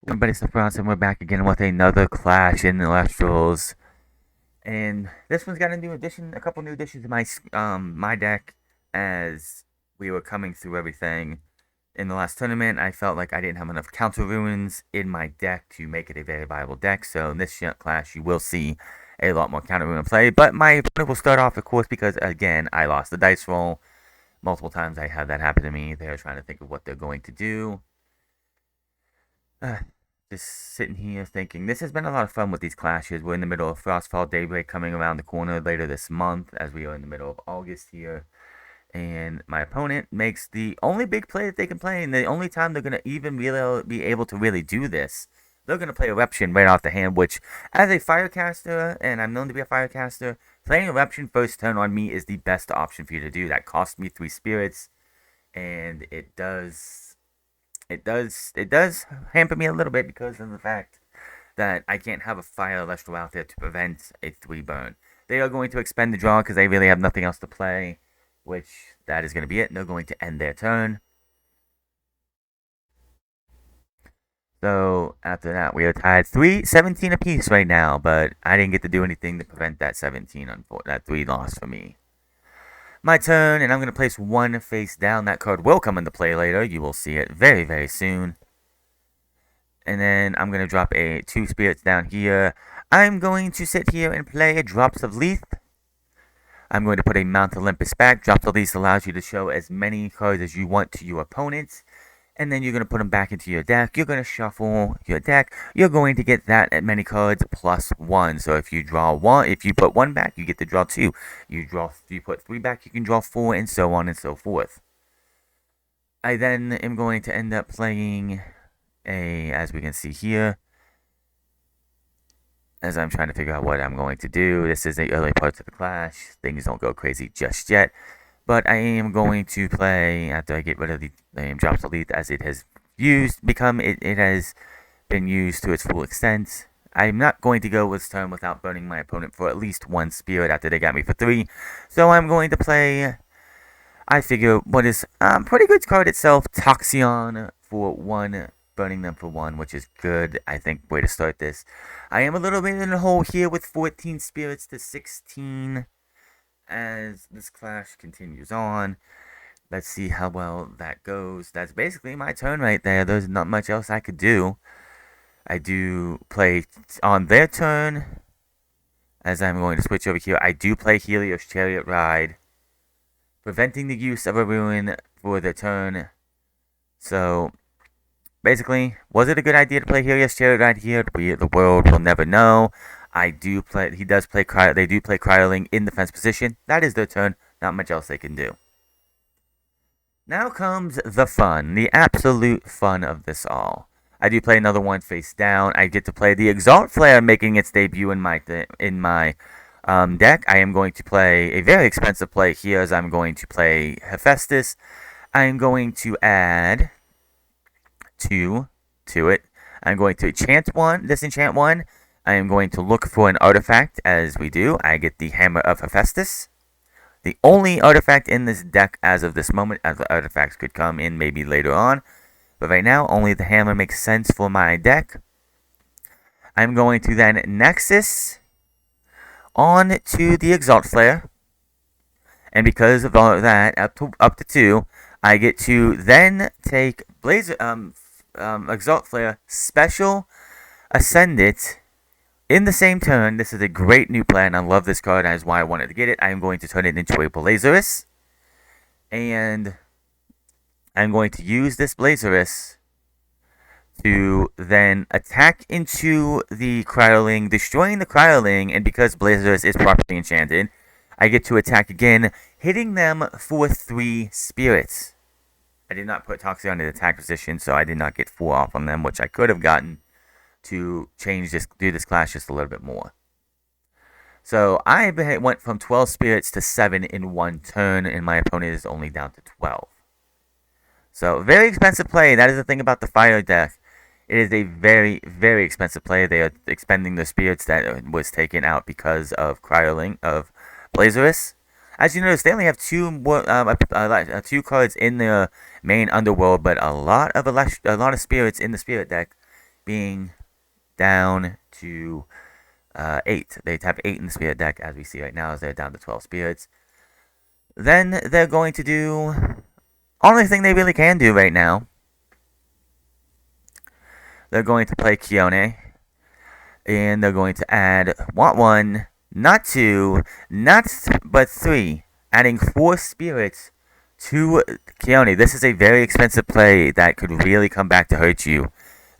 Everybody's surprised, and we're back again with another clash in the Celestials. And this one's got a new addition, a couple new additions to my deck. As we were coming through everything in the last tournament, I felt like I didn't have enough counter ruins in my deck to make it a very viable deck. So in this clash, you will see a lot more counter ruin play. But my opponent will start off, of course, because again I lost the dice roll multiple times. I had that happen to me. They're trying to think of what they're going to do. Uh, just sitting here thinking, this has been a lot of fun with these clashes. We're in the middle of Frostfall Daybreak coming around the corner later this month, as we are in the middle of August here. And my opponent makes the only big play that they can play, and the only time they're going to even really be able to really do this. They're going to play Eruption right off the hand, which, as a Firecaster, and I'm known to be a Firecaster, playing Eruption first turn on me is the best option for you to do. That cost me 3 spirits, and it does hamper me a little bit because of the fact that I can't have a fire celestial out there to prevent a 3 burn. They are going to expend the draw because they really have nothing else to play, which that is going to be it. They're going to end their turn. So after that, we are tied 17 apiece right now, but I didn't get to do anything to prevent that 17 that 3 loss for me. My turn, and I'm going to place 1 face down. That card will come into play later. You will see it very, very soon. And then I'm going to drop 2 spirits down here. I'm going to sit here and play a Drops of Leaf. I'm going to put a Mount Olympus back. Drops of Leaf allows you to show as many cards as you want to your opponents. And then you're going to put them back into your deck. You're going to shuffle your deck. You're going to get that many cards plus 1. So if you draw 1, if you put 1 back, you get to draw 2. You put 3 back, you can draw 4, and so on and so forth. I then am going to end up playing as we can see here, as I'm trying to figure out what I'm going to do. This is the early parts of the clash. Things don't go crazy just yet. But I am going to play, after I get rid of the Drops Elite, as it has it has been used to its full extent. I'm not going to go this turn without burning my opponent for at least 1 spirit after they got me for 3. So I'm going to play, I figure, what is a pretty good card itself, Toxion, for 1, burning them for 1, which is good, I think, way to start this. I am a little bit in the hole here with 14 spirits to 16 as this clash continues on. Let's see how well that goes. That's basically my turn right there. There's not much else I could do. I do play on their turn, as I'm going to switch over here. I do play Helios Chariot Ride, preventing the use of a ruin for the turn. So, basically, was it a good idea to play Helios Chariot Ride here? The world will never know. They do play Cryoling in defense position. That is their turn. Not much else they can do. Now comes the fun, the absolute fun of this all. I do play another one face down. I get to play the Exalt Flare making its debut in my deck. I am going to play a very expensive play here, as I'm going to play Hephaestus. I am going to add 2 to it. I'm going to disenchant 1. I am going to look for an artifact, as we do. I get the Hammer of Hephaestus. The only artifact in this deck as of this moment, as the artifacts could come in maybe later on. But right now, only the hammer makes sense for my deck. I'm going to then Nexus on to the Exalt Flare. And because of all of that, up to 2, I get to then take Exalt Flare, special, ascend it, in the same turn. This is a great new plan. I love this card. That is why I wanted to get it. I am going to turn it into a Blazerus. And I'm going to use this Blazerus to then attack into the Cryoling, destroying the Cryoling. And because Blazerus is properly enchanted, I get to attack again, hitting them for 3 spirits. I did not put Toxion in the attack position, so I did not get 4 off on them, which I could have gotten to do this clash just a little bit more. So I went from 12 spirits to 7 in 1 turn, and my opponent is only down to 12. So very expensive play. That is the thing about the fire deck. It is a very, very expensive play. They are expending the spirits that was taken out because of Cryoling of Blazerus. As you notice, they only have 2 cards in the main underworld, but a lot of spirits in the spirit deck, being down to 8. They have 8 in the spirit deck, as we see right now, as they're down to 12 spirits. Then they're going to do only thing they really can do right now. They're going to play Kione, and they're going to add not 1, not 2, but 3, adding 4 spirits to Kione. This is a very expensive play that could really come back to hurt you.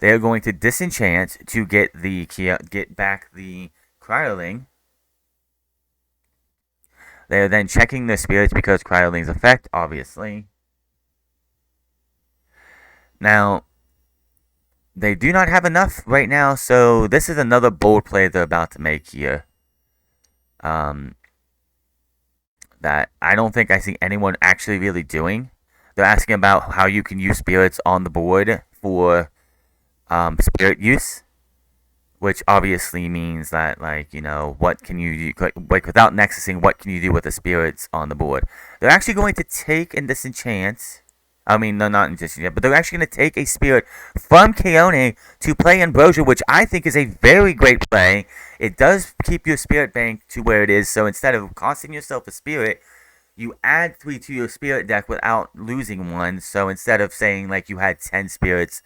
They are going to disenchant to get back the Cryoling. They are then checking their spirits because Cryoling's effect, obviously. Now, they do not have enough right now, so this is another bold play they're about to make here. That I don't think I see anyone actually really doing. They're asking about how you can use spirits on the board for spirit use, which obviously means that, like, you know, what can you do, like without nexusing, what can you do with the spirits on the board? They're actually going to take and disenchant. I mean, they're not in disenchant, but they're actually going to take a spirit from Keone to play Ambrosia, which I think is a very great play. It does keep your spirit bank to where it is, so instead of costing yourself a spirit, you add 3 to your spirit deck without losing one. So instead of saying like you had 10 spirits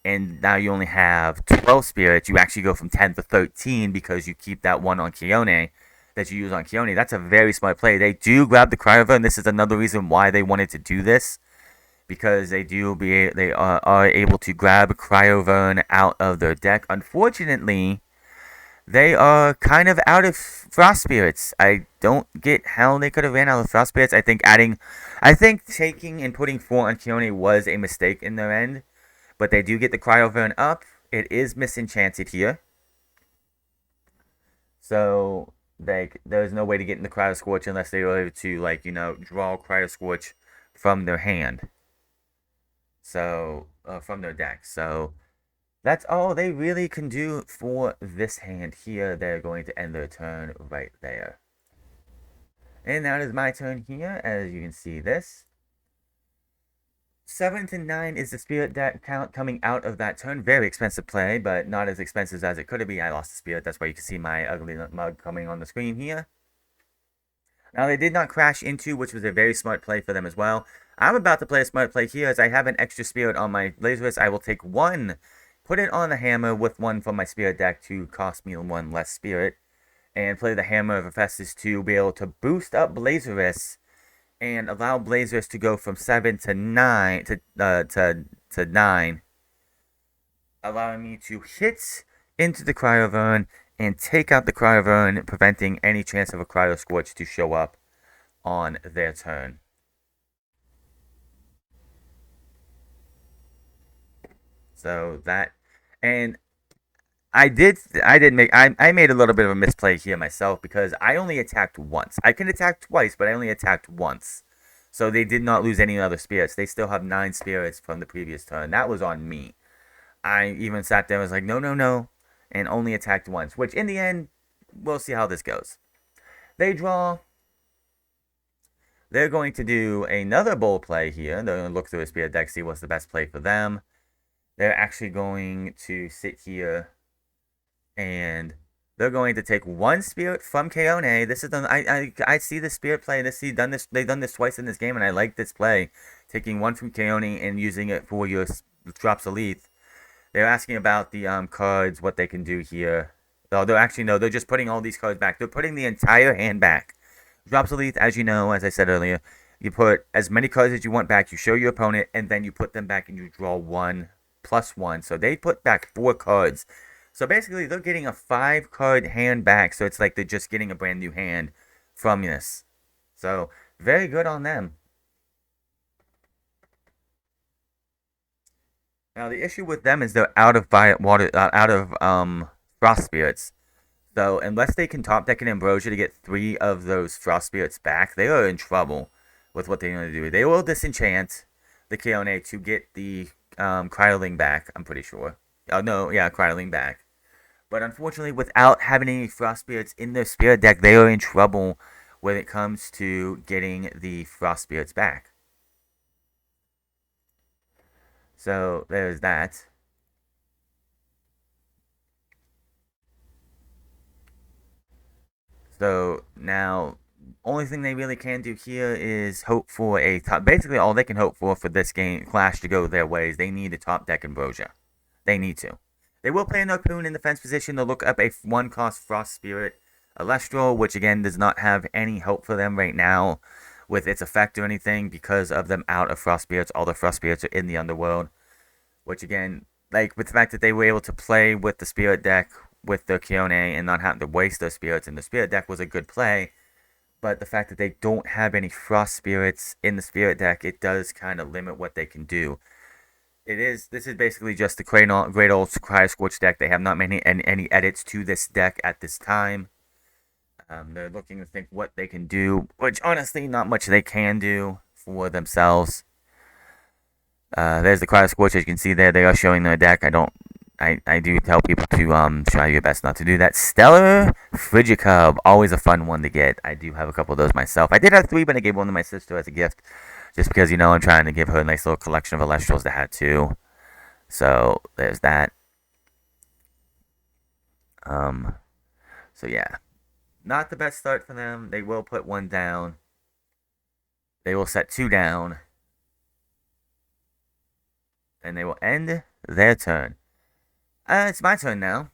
and now you only have 12 spirits, you actually go from 10 to 13 because you keep that one on Keone that you use on Keone. That's a very smart play. They do grab the Cryover, and this is another reason why they wanted to do this, because they are able to grab Cryovern out of their deck. Unfortunately, they are kind of out of Frost Spirits. I don't get how they could have ran out of Frost Spirits. I think taking and putting 4 on Keone was a mistake in their end. But they do get the Cryovern up. It is misenchanted here. So there's no way to get in the Cryo Scorch unless they were able to, like, you know, draw Cryo Scorch from their hand. So, from their deck. So, that's all they really can do for this hand here. They're going to end their turn right there. And now it is my turn here, as you can see this. 7 to 9 is the spirit deck count coming out of that turn. Very expensive play, but not as expensive as it could have been. I lost the spirit. That's why you can see my ugly mug coming on the screen here. Now, they did not crash into, which was a very smart play for them as well. I'm about to play a smart play here, as I have an extra spirit on my Lazarus. I will take 1, put it on the hammer with 1 from my spirit deck to cost me 1 less spirit, and play the Hammer of Hephaestus to be able to boost up Lazarus and allow Blazers to go from 7 to 9 to 9, allowing me to hit into the Cryovern and take out the Cryovern, preventing any chance of a Cryo Scorch to show up on their turn. So that, and I made a little bit of a misplay here myself, because I only attacked once. I can attack twice, but I only attacked once. So they did not lose any other spirits. They still have 9 spirits from the previous turn. That was on me. I even sat there and was like, no, and only attacked once, which in the end, we'll see how this goes. They draw. They're going to do another bold play here. They're going to look through a spirit deck, see what's the best play for them. They're actually going to sit here and they're going to take 1 spirit from Keone. This is I see the spirit play. They've done this twice in this game, and I like this play. Taking 1 from Keone and using it for your drops of Leaf. They're asking about the cards, what they can do here. Oh, they're just putting all these cards back. They're putting the entire hand back. Drops of Leaf, as you know, as I said earlier, you put as many cards as you want back. You show your opponent, and then you put them back, and you draw 1 plus 1. So they put back 4 cards. So basically, they're getting a 5-card hand back. So it's like they're just getting a brand new hand from this. So very good on them. Now the issue with them is they're out of Frost Spirits. So unless they can top deck an Ambrosia to get 3 of those Frost Spirits back, they are in trouble with what they're going to do. They will disenchant the Keone to get the Cryoling back, I'm pretty sure. Oh, no, yeah, Cryoling back. But unfortunately, without having any Frost Spirits in their Spirit deck, they are in trouble when it comes to getting the Frost Spirits back. So, there's that. So now, only thing they really can do here is hope for a top. Basically, all they can hope for this game Clash to go their ways, they need a top deck Ambrosia. They need to. They will play a Harpoon in defense position to look up a one-cost Frost Spirit Alestral, which again does not have any hope for them right now with its effect or anything because of them out of Frost Spirits. All the Frost Spirits are in the Underworld, which again, like with the fact that they were able to play with the Spirit deck with the Kione and not having to waste those Spirits, and the Spirit deck was a good play, but the fact that they don't have any Frost Spirits in the Spirit deck, it does kind of limit what they can do. This is basically just the great old Cryo Scorch deck. They have not many any edits to this deck at this time. They're looking to think what they can do, which honestly, not much they can do for themselves. There's the Cryo Scorch, as you can see there. They are showing their deck. I do tell people to try your best not to do that. Stellar Frigicub, always a fun one to get. I do have a couple of those myself. I did have 3, but I gave one to my sister as a gift. Just because, I'm trying to give her a nice little collection of Alestrals to have too. So, there's that. So yeah. Not the best start for them. They will put 1 down. They will set 2 down. And they will end their turn. It's my turn now.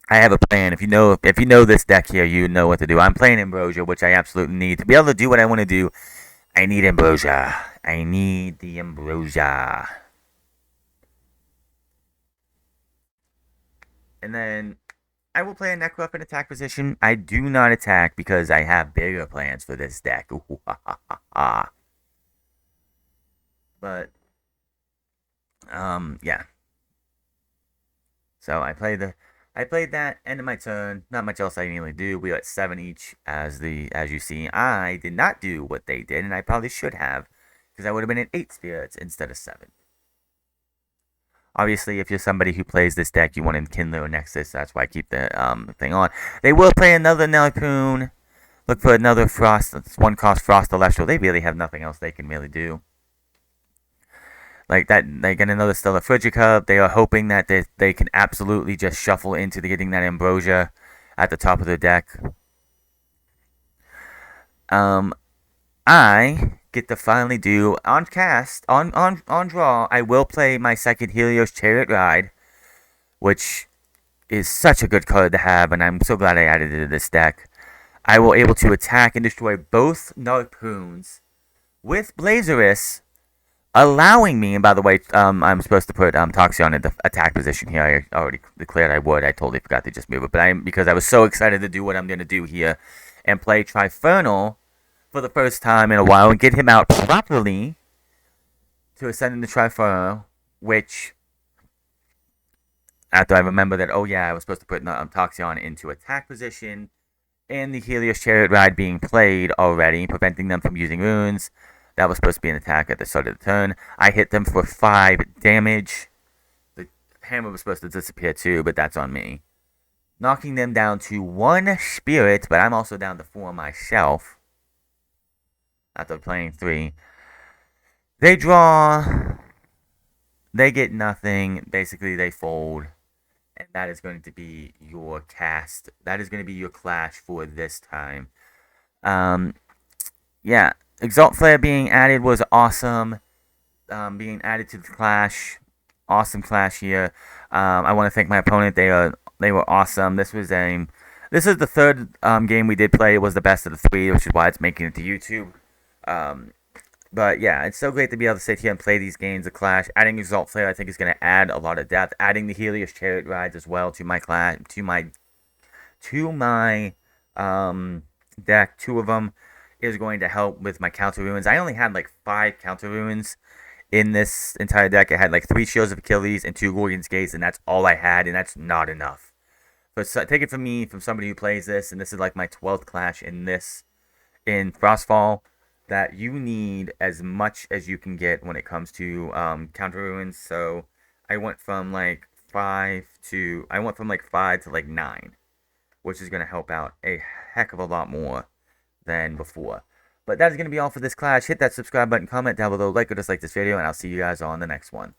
I have a plan. If you know this deck here, you know what to do. I'm playing Ambrosia, which I absolutely need. To be able to do what I want to do, I need Ambrosia. I need the Ambrosia. And then I will play a Necro up in attack position. I do not attack because I have bigger plans for this deck. Ooh, ha, ha, ha, ha. But, yeah. So I played that, end of my turn. Not much else I really do. We are at 7 each as you see. I did not do what they did, and I probably should have, because I would have been at 8 spirits instead of 7. Obviously, if you're somebody who plays this deck, you want to Kindler or Nexus. That's why I keep the thing on. They will play another Harpoon. Look for another Frost. It's 1-cost Frost Celestial. They really have nothing else they can really do. Like that, they get another Stellar Frigicub. They are hoping that they can absolutely just shuffle into getting that Ambrosia at the top of the deck. I get to finally do on draw. I will play my second Helios Chariot Ride, which is such a good card to have, and I'm so glad I added it to this deck. I will able to attack and destroy both Harpoons with Blazerus, allowing me, and by the way, I'm supposed to put Toxion in the attack position here. I already declared I would. I totally forgot to just move it, but because I was so excited to do what I'm going to do here and play Trifernal for the first time in a while and get him out properly to ascend into Trifernal, which, after I remember that, oh yeah, I was supposed to put Toxion into attack position, and the Helios Chariot Ride being played already, preventing them from using runes. That was supposed to be an attack at the start of the turn. I hit them for 5 damage. The hammer was supposed to disappear too, but that's on me. Knocking them down to 1 spirit, but I'm also down to 4 myself. After playing 3. They draw. They get nothing. Basically, they fold. And that is going to be your cast. That is going to be your clash for this time. Yeah. Exalt Flare being added was awesome. Being added to the clash. Awesome clash here. I want to thank my opponent. They were awesome. This is the 3rd game we did play. It was the best of the 3, which is why it's making it to YouTube. But yeah, it's so great to be able to sit here and play these games of Clash. Adding Exalt Flare, I think, is going to add a lot of depth. Adding the Helios Chariot Rides as well to my clash, to my deck, 2 of them, is going to help with my counter ruins. I only had like 5 counter ruins in this entire deck. I had like 3 Shields of Achilles and 2 Gorgon's Gates, and that's all I had, and that's not enough. But take it from me, from somebody who plays this, and this is like my 12th Clash in Frostfall, that you need as much as you can get when it comes to counter ruins. So I went from like 5 to like 9, which is going to help out a heck of a lot more than before. But that is going to be all for this clash. Hit that subscribe button, comment down below, like or dislike this video, and I'll see you guys on the next one.